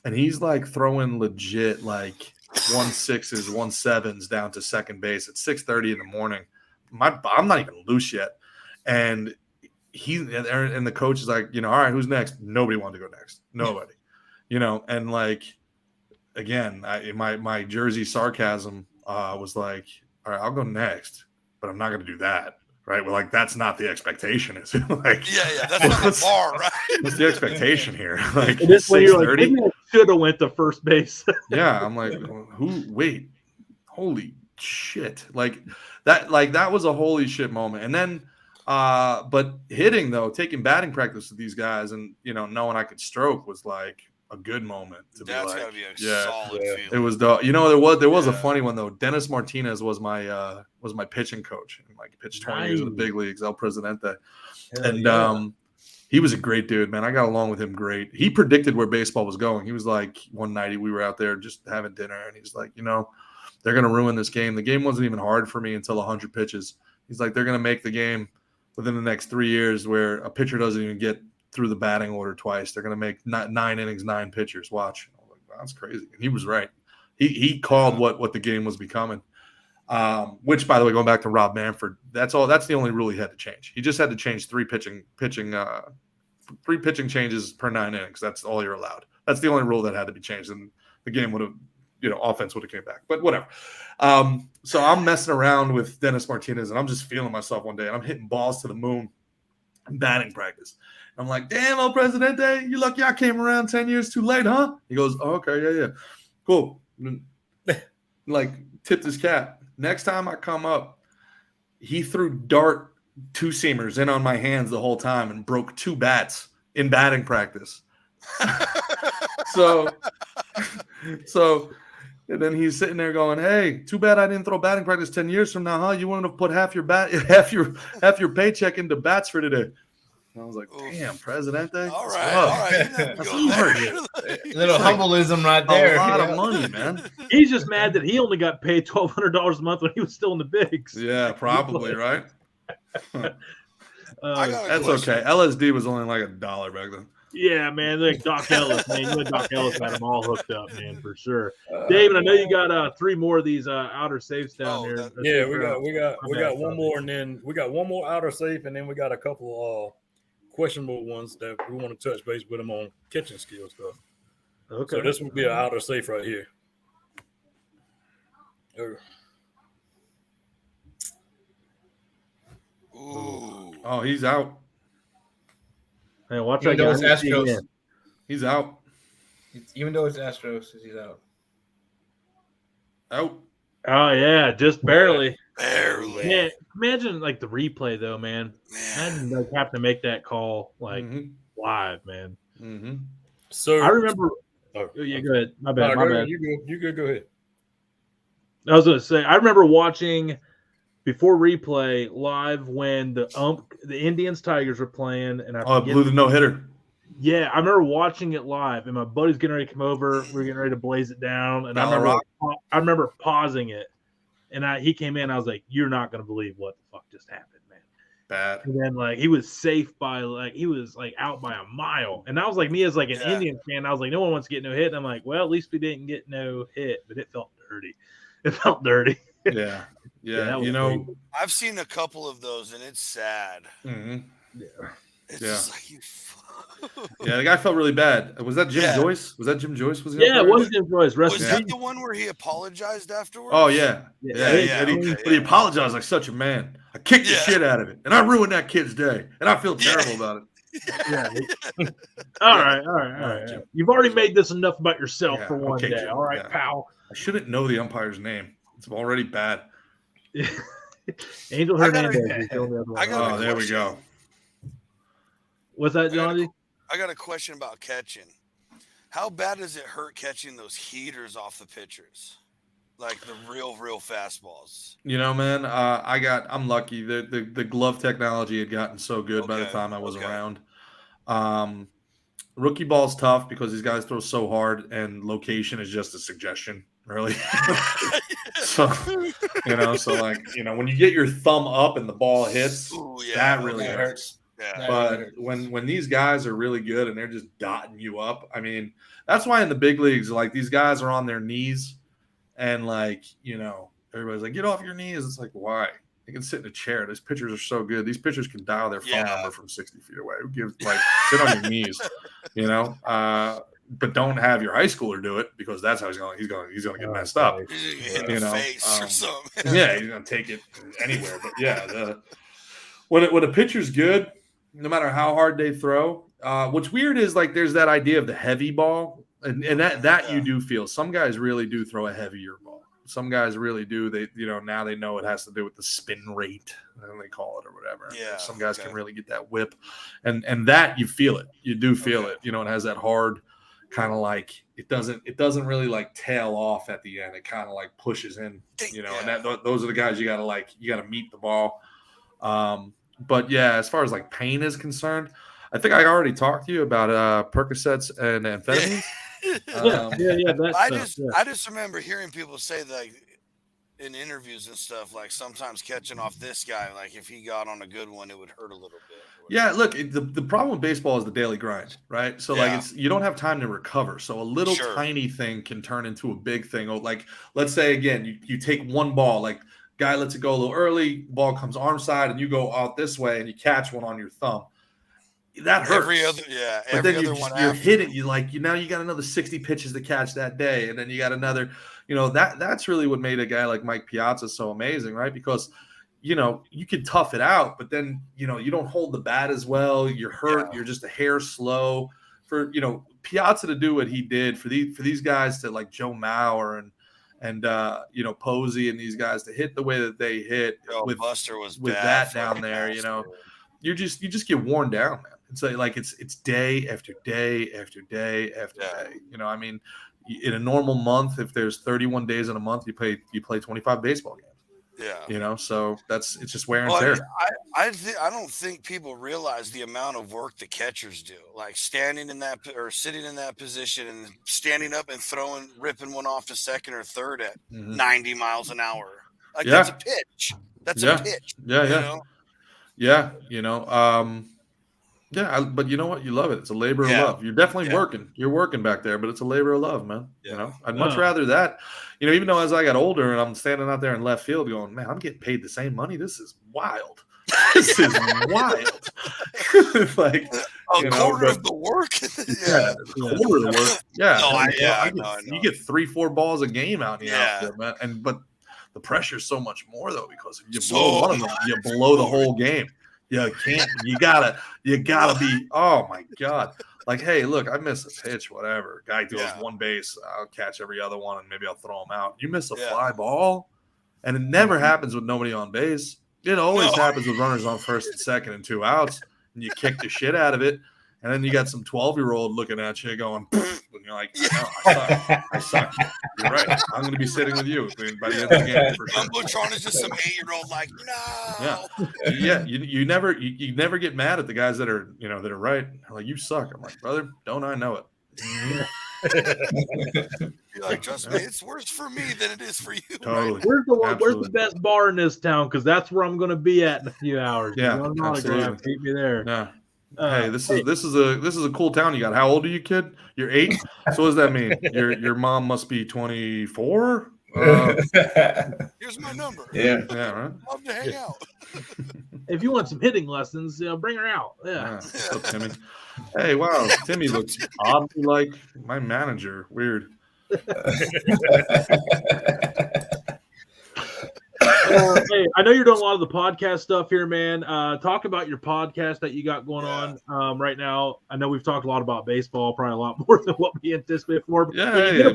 and he's like throwing legit like 1.6s, 1.7s down to second base at 6:30 in the morning. I'm not even loose yet, and the coach is like, all right, who's next? Nobody wanted to go next. Nobody, and like, again, my Jersey sarcasm was like, all right, I'll go next, but I'm not going to do that. Right. Well, like, that's not the expectation. Is like, that's not the bar, right? What's the expectation here? Like, this when you're like, maybe I should have went to first base. Yeah. I'm like, wait, holy shit. Like that was a holy shit moment. And then, but hitting though, taking batting practice with these guys and, knowing I could stroke was like a good moment to That's be like, gotta be a solid feeling. It was there was a funny one though. Dennis Martinez was my pitching coach, and like pitched 20 years in the big leagues, El Presidente. He was a great dude, man. I got along with him great. He predicted where baseball was going. He was like, one night we were out there just having dinner, and he's like, they're gonna ruin this game. The game wasn't even hard for me until 100 pitches. He's like, they're gonna make the game within the next 3 years where a pitcher doesn't even get through the batting order twice. They're going to make 9 innings, 9 pitchers. Watch. I was like, wow, that's crazy. And he was right. He called what the game was becoming. Which, by the way, going back to Rob Manfred, that's the only rule he had to change. He just had to change 3 pitching changes per 9 innings. That's all you're allowed. That's the only rule that had to be changed, and the game would have, offense would have came back. But whatever. So I'm messing around with Dennis Martinez, and I'm just feeling myself one day, and I'm hitting balls to the moon in batting practice. I'm like, damn, El Presidente, you lucky I came around 10 years too late, huh? He goes, oh, okay, yeah. Cool. Like, tipped his cap. Next time I come up, he threw dart 2-seamers in on my hands the whole time and broke 2 bats in batting practice. So, and then he's sitting there going, hey, too bad I didn't throw batting practice 10 years from now, huh? You wouldn't have put half your paycheck into bats for today. I was like, Oof. damn, Presidente. All That's right, rough. all right. You didn't have to That's go hard. there. Little humbleism right there. A lot Yeah. of money, man. He's just mad that he only got paid $1,200 a month when he was still in the bigs. Yeah, probably, right? I got a That's question. okay. LSD was only like $1 back then. Yeah, man. Like Doc Ellis, man. You had Doc Ellis had them all hooked up, man, for sure. David, I know you got 3 more of these outer safes down there. Yeah, we got bad, one more, and then we got one more outer safe, and then we got a couple questionable ones that we want to touch base with them on catching skill stuff. Okay. So this would be an outer safe right here. Ooh. Oh, he's out. Hey, watch Even that though guy. it's Astros. He's out. Even though it's Astros, he's out. Out. Oh yeah, just barely. Barely. Man, imagine like the replay though, man. Imagine like have to make that call like live, man. Mm-hmm. So I remember. Oh, Yeah, go ahead. My bad. No, my go bad. ahead. You good? Go ahead. I was going to say, I remember watching before replay live when the Indians Tigers were playing, and I blew the no hitter. Yeah, I remember watching it live, and my buddy's getting ready to come over. We were getting ready to blaze it down, and I remember pausing it, and he came in. I was like, "You're not going to believe what the fuck just happened, man." Bad. And then like he was safe by he was like out by a mile, and I was like, me as like an Indian fan, I was like, no one wants to get no hit. And I'm like, well, at least we didn't get no hit, but it felt dirty. It felt dirty. Yeah. You know, crazy. I've seen a couple of those, and it's sad. Mm-hmm. Yeah. It's just like you. Yeah, the guy felt really bad. Was that Jim Joyce? Was that Jim Joyce? Was he? Yeah, it was Jim Joyce. Was that the one where he apologized afterwards? Oh yeah. But he apologized like such a man. I kicked the shit out of it, and I ruined that kid's day, and I feel terrible about it. All right. You've already made this enough about yourself for one day. Jim. All right, pal. I shouldn't know the umpire's name. It's already bad. Angel Hernandez. There we go. What's that, Johnny? I got a question about catching. How bad does it hurt catching those heaters off the pitchers? Like the real fastballs. You know, man, I'm lucky. The glove technology had gotten so good by the time I was around. Rookie ball's tough because these guys throw so hard, and location is just a suggestion, really. So when you get your thumb up and the ball hits, that really hurts. Yeah. But when these guys are really good and they're just dotting you up, I mean, that's why in the big leagues, like these guys are on their knees, and everybody's like, get off your knees. It's like, why? They can sit in a chair. These pitchers are so good. These pitchers can dial their phone number from 60 feet away. Who gives sit on your knees, but don't have your high schooler do it because that's how he's going to get messed up. Face or something. Yeah, he's going to take it anywhere. But yeah, when a pitcher's good, no matter how hard they throw, what's weird is like there's that idea of the heavy ball, and that you do feel. Some guys really do throw a heavier ball. Some guys really do. They now they know it has to do with the spin rate, and they call it or whatever. Yeah. Some guys can really get that whip, and that you feel it. You do feel it. It has that hard kind of like it doesn't really like tail off at the end. It kind of like pushes in. And those are the guys you got to meet the ball. But yeah, as far as like pain is concerned, I think I already talked to you about Percocets and amphetamines. I just remember hearing people say that in interviews and stuff, like sometimes catching off this guy, like if he got on a good one, it would hurt a little bit. Yeah, look, the problem with baseball is the daily grind, right? So you don't have time to recover. So a little tiny thing can turn into a big thing. Like let's say again, you take one ball, like guy lets it go a little early, ball comes arm side, and you go out this way and you catch one on your thumb. That hurts. But then you're hitting. Now you got another 60 pitches to catch that day, and then you got another. That's really what made a guy like Mike Piazza so amazing, right? Because you can tough it out, but then you don't hold the bat as well. You're hurt. You're just a hair slow. For Piazza to do what he did for these guys to like Joe Mauer and Posey and these guys to hit the way that they hit with Buster was with bad that down there, you just get worn down, man. It's like it's day after day after day after day. I mean, in a normal month, if there's 31 days in a month, you play 25 baseball games. Yeah. So it's just wear and tear. I don't think people realize the amount of work the catchers do, like standing in that or sitting in that position and standing up and ripping one off to second or third at 90 miles an hour. Like that's a pitch. That's a pitch. Yeah. But you know what? You love it. It's a labor of love. You're definitely working. You're working back there, but it's a labor of love, man. I'd much rather that. Even though as I got older and I'm standing out there in left field going, man, I'm getting paid the same money. This is wild. This is wild. Like a quarter of the work. Quarter of the work. Yeah. You get 3-4 balls a game out in the outfield, man. But the pressure's so much more though, because if you blow one of them, you blow the whole game. You can't. You gotta be. Oh my god! Like, hey, look, I miss a pitch, whatever. Guy goes one base, I'll catch every other one, and maybe I'll throw him out. You miss a fly ball, and it never happens with nobody on base. It always happens with runners on first and second and 2 outs, and you kick the shit out of it. And then you got some 12-year-old looking at you going, and you're like, I suck. You're right. I'm going to be sitting with you by the end of the game. For sure. Butron is just some 8-year-old like, no. Yeah. You never get mad at the guys that are right. Like, you suck. I'm like, brother, don't I know it? You're like, trust me, it's worse for me than it is for you. Totally. Right? Where's the best bar in this town? Because that's where I'm going to be at in a few hours. Yeah, absolutely. Keep me there. Yeah. Hey, this is a cool town you got. How old are you, kid? You're 8. So what does that mean? Your mom must be 24. Here's my number. Yeah, right. Love to hang out. If you want some hitting lessons, bring her out. Yeah. What's up, Timmy? Hey, wow, Timmy looks oddly like my manager. Weird. Hey, I know you're doing a lot of the podcast stuff here, man. Talk about your podcast that you got going on right now. I know we've talked a lot about baseball, probably a lot more than what we anticipated for. But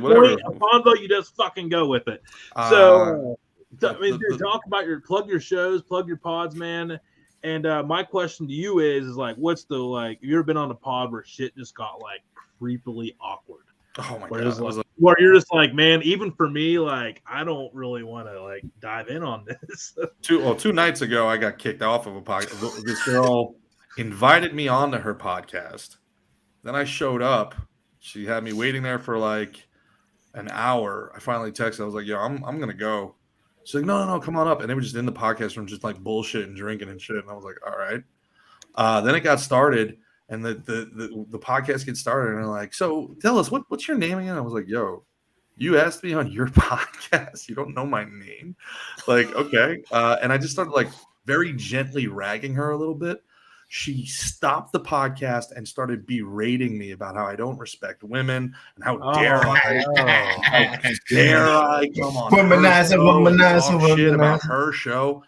whatever. Convo, you just fucking go with it. So, talk about plug your shows, plug your pods, man. And my question to you is like, what's the have you ever been on a pod where shit just got like creepily awkward? Oh my god! Where you're just like, man, even for me, like, I don't really want to like dive in on this. 2 nights ago, I got kicked off of a podcast. This girl invited me onto her podcast. Then I showed up. She had me waiting there for like an hour. I finally texted. I was like, "Yo, I'm gonna go." She's like, "No, come on up." And they were just in the podcast room, just like bullshit and drinking and shit. And I was like, "All right." Then it got started. And the podcast gets started, and they're like, "So tell us what's your name again?" I was like, "Yo, you asked me on your podcast. You don't know my name." Like, okay. And I just started like very gently ragging her a little bit. She stopped the podcast and started berating me about how I don't respect women and how dare I come on womanizer shit about her show.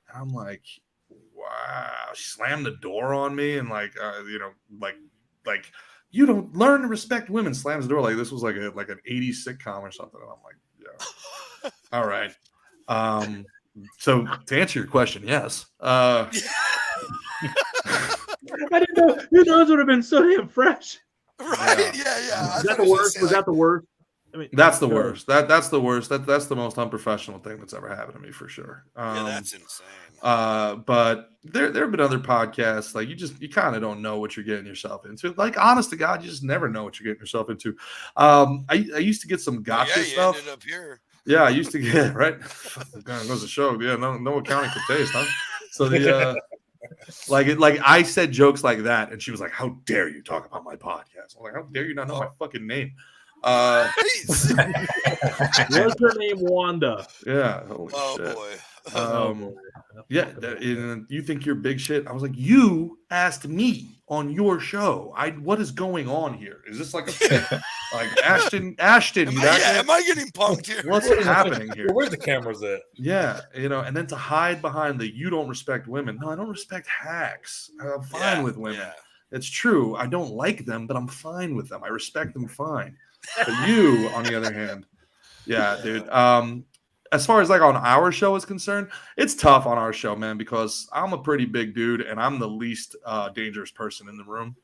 And I'm like, wow. She slammed the door on me and like you don't learn to respect women. Slams the door like this was like an 80s sitcom or something. And I'm like, yeah. All right. So to answer your question, yes. I didn't know. Who knows would have been so damn fresh. Right? Yeah. Was that the worst? Was that the worst? I mean, that's the worst. That's the worst. That's the most unprofessional thing that's ever happened to me for sure. That's insane. But there have been other podcasts like you kind of don't know what you're getting yourself into. Like, honest to God, you just never know what you're getting yourself into. I used to get some gotcha stuff. Ended up here. Yeah, I used to get right. Goes to show. Yeah, no accounting for taste, huh? So the like I said jokes like that, and she was like, "How dare you talk about my podcast?" I'm like, "How dare you not know my fucking name?" Was her name Wanda? Yeah. Holy shit. Boy. Yeah. And you think you're big shit? I was like, you asked me on your show. What is going on here? Is this like a like Ashton? Am I getting punked here? What's happening here? Where's the cameras at? Yeah, and then to hide behind the you don't respect women. No, I don't respect hacks. I'm fine with women. Yeah. It's true. I don't like them, but I'm fine with them. I respect them fine. But you, on the other hand, yeah, dude. As far as like on our show is concerned, it's tough on our show, man, because I'm a pretty big dude and I'm the least dangerous person in the room.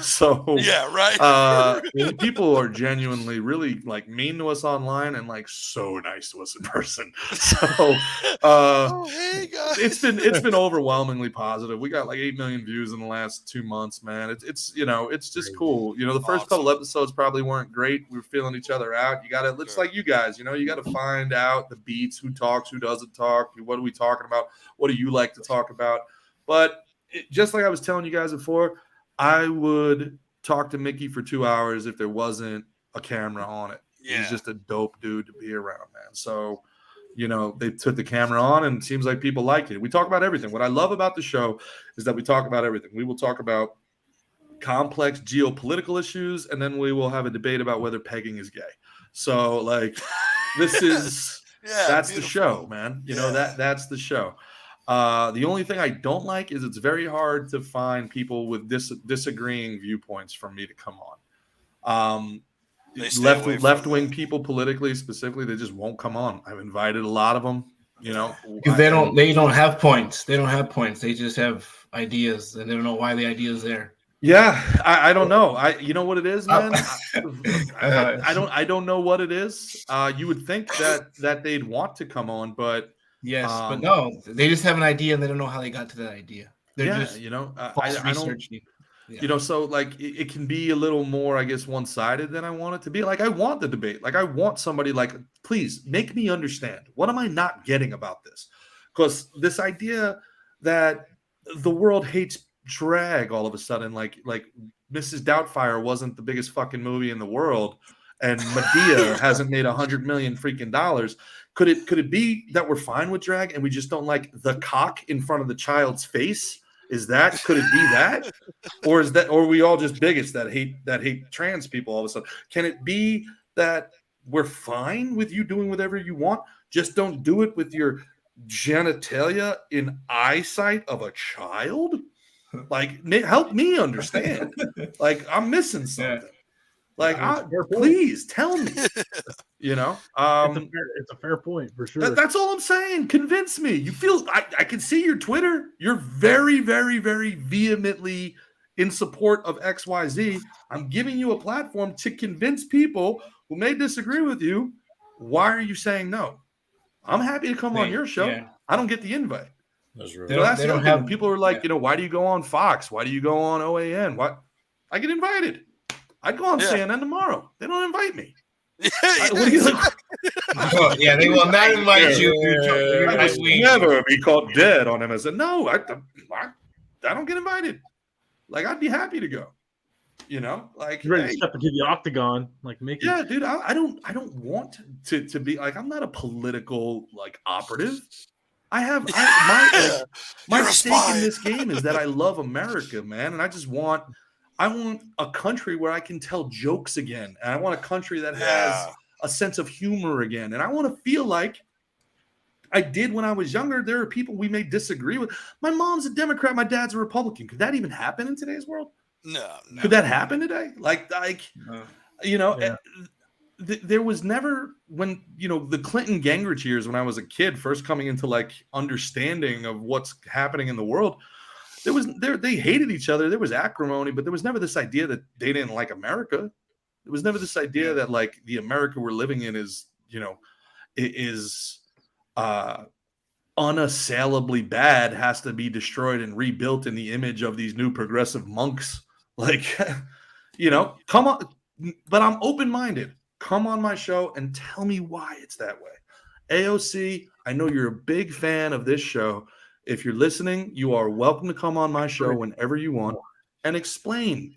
So yeah, right. People are genuinely really like mean to us online and like so nice to us in person. So oh, hey guys. it's been overwhelmingly positive. We got like 8 million views in the last 2 months, man. It's you know, it's just cool. You know, the first couple episodes probably weren't great. We were feeling each other out. You gotta, it's like you guys, you know, you gotta find out the beats, who talks, who doesn't talk, what are we talking about, what do you like to talk about. But just like I was telling you guys before, I would talk to Mickey for 2 hours if there wasn't a camera on it. Yeah. He's just a dope dude to be around, man. So, you know, they took the camera on and it seems like people like it. We talk about everything. What I love about the show is that we talk about everything. We will talk about complex geopolitical issues, and then we will have a debate about whether pegging is gay. So, like, this is that's beautiful. The show, man. You know, that's the show. The only thing I don't like is it's very hard to find people with disagreeing viewpoints from me to come on. Left-wing people politically, specifically, they just won't come on. I've invited a lot of them, you know. Because they don't have points. They don't have points. They just have ideas, and they don't know why the idea is there. Yeah, I don't know. You know what it is, man? I don't know what it is. You would think that they'd want to come on, but yes, but no, they just have an idea and they don't know how they got to that idea. They're just, you know, I don't, you know, so like it can be a little more, I guess, one-sided than I want it to be. Like, I want the debate. Like, I want somebody like, please make me understand. What am I not getting about this? Because this idea that the world hates drag all of a sudden, like Mrs. Doubtfire wasn't the biggest fucking movie in the world, and Medea hasn't made $100 million freaking dollars. Could it be that we're fine with drag and we just don't like the cock in front of the child's face? Could it be that? Or are we all just bigots that hate trans people all of a sudden? Can it be that we're fine with you doing whatever you want? Just don't do it with your genitalia in eyesight of a child? Like, help me understand. Like, I'm missing something. Like, please tell me. You know, it's a fair point for sure. That's all I'm saying. Convince me. You feel I can see your Twitter. You're very, very, very vehemently in support of XYZ. I'm giving you a platform to convince people who may disagree with you. Why are you saying no? I'm happy to come on your show. Yeah. I don't get the invite. That's right. They don't have. People are like, you know, why do you go on Fox? Why do you go on OAN? What? I get invited. I'd go on CNN tomorrow. They don't invite me. They will not invite you. I will never be caught dead on MSN. No, I don't get invited. Like, I'd be happy to go. You know, like, you're ready to step into the octagon, like Mickey. Yeah, dude. I don't want to be like, I'm not a political like operative. My stake in this game is that I love America, man, and I want a country where I can tell jokes again, and I want a country that has a sense of humor again, and I want to feel like I did when I was younger. There are people we may disagree with. My mom's a Democrat, my dad's a Republican. Could that even happen in today's world? No. Could that happen today? You know, there was never, when, you know, the Clinton Gingrich years, when I was a kid, first coming into like understanding of what's happening in the world, they hated each other. There was acrimony, but there was never this idea that they didn't like America. There was never this idea that like the America we're living in is, you know, is unassailably bad, has to be destroyed and rebuilt in the image of these new progressive monks. Like, you know, come on, but I'm open-minded. Come on my show and tell me why it's that way. AOC, I know you're a big fan of this show. If you're listening, you are welcome to come on my show whenever you want and explain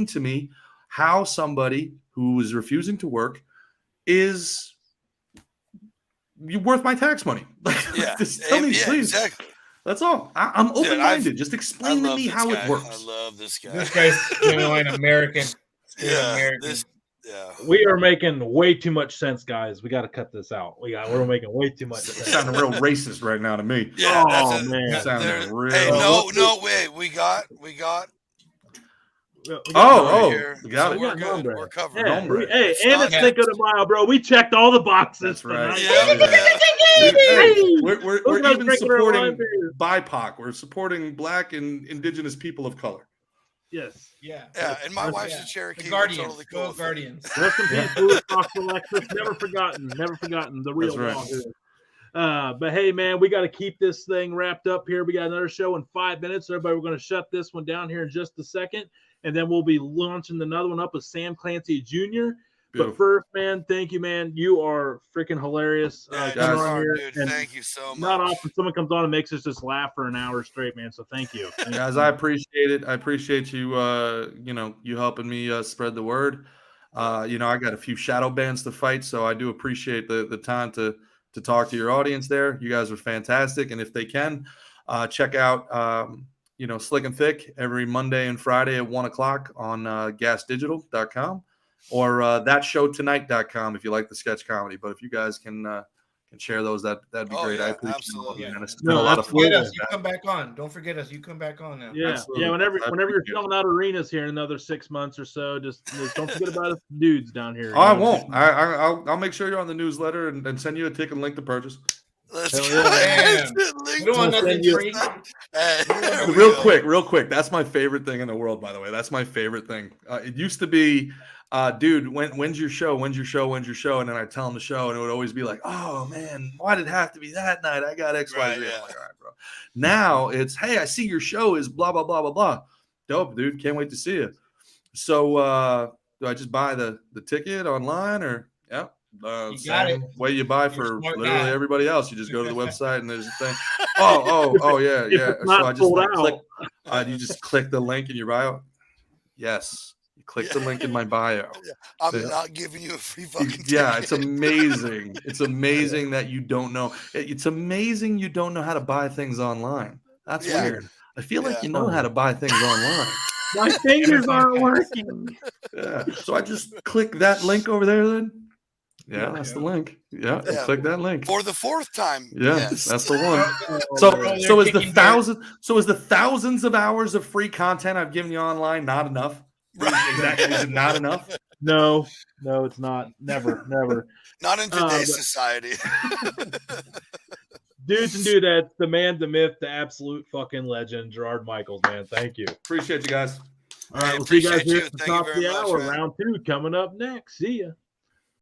to me how somebody who is refusing to work is worth my tax money. Just tell me, please. Exactly. That's all. I'm open-minded. Just explain to me how it works. I love this guy. This guy's genuine American. American. We are making way too much sense, guys. We got to cut this out. We're making way too much sense. Sounding real racist right now to me. Yeah, man. Sounding real. Hey, no, wait. We got. We got it. We're good. We're covered. Yeah. Hey, and it's Cinco de Mayo, bro. We checked all the boxes. That's right. Yeah. We're even supporting BIPOC. We're supporting Black and Indigenous people of color. Yes. Yeah. Yeah, and my wife's Yeah. a Cherokee. The We're Guardians. totally cool Go with it. Guardians. Rest in peace, Louis Fox Alexis. Never forgotten. Never forgotten. The real right. dog. But hey, man, we got to keep this thing wrapped up here. We got another show in 5 minutes. So everybody, we're going to shut this one down here in just a second. And then we'll be launching another one up with Sam Clancy Jr. Beautiful. But first, man, thank you, man. You are freaking hilarious. Yeah, coming on Gerard, here. dude, And thank you so much. not often someone comes on and makes us just laugh for an hour straight, man. So thank you. Guys, I appreciate it. I appreciate you, you helping me spread the word. I got a few shadow bans to fight, so I do appreciate the time to talk to your audience there. You guys are fantastic. And if they can, check out, Slick and Thick every Monday and Friday at 1:00 on gasdigital.com or thatshowtonight.com if you like the sketch comedy. But if you guys can share those, that'd be great. Yeah, I appreciate absolutely. it. Man. It's been a lot of fun. Forget us. You come back on. Don't forget us. You come back on now. Yeah, Absolutely. yeah. Whenever I you're appreciate filming out arenas here in another 6 months or so, just don't forget about us dudes down here. Oh, I won't. I'll make sure you're on the newsletter and send you a ticket link to purchase. Let's Hell go. yeah. We don't want nothing free. Hey, Real quick. That's my favorite thing in the world, by the way. That's my favorite thing. It used to be, dude, when's your show? When's your show? When's your show? And then I tell them the show, and it would always be like, oh man, why did it have to be that night? I got X, Y, Z. Right, I'm like, all right, bro. Now it's, hey, I see your show is blah blah blah blah blah. Dope, dude. Can't wait to see you. So do I just buy the ticket online or yeah? You got Same it. way you buy You're for a smart literally guy. everybody else. You just go to the website and there's a thing. Oh yeah, If yeah. it's not So I just sold like, out. click. You just click the link in your bio. Yes, you click the link in my bio. I'm Yeah. not giving you a free fucking Yeah, ticket. it's amazing. It's amazing that you don't know. It's amazing you don't know how to buy things online. That's Yeah. weird. I feel like Yeah. you know how to buy things online. My fingers Amazon aren't Pay. working. Yeah. So I just click that link over there then. Yeah, that's the Yeah. link. Yeah, Yeah. click that link. For the fourth time. Yeah, Yes. that's the one. Oh, So man. so is the kicking thousands of hours of free content I've given you online not enough? Exactly. Is it not enough? No, it's not. Never. Not in today's but- society. Dudes and dudettes, the man, the myth, the absolute fucking legend, Gerard Michaels, man. Thank you. Appreciate you guys. All right, Hey, we'll see you guys appreciate here you. at the Thank you top of very the much, hour. man. Round 2 coming up next. See ya.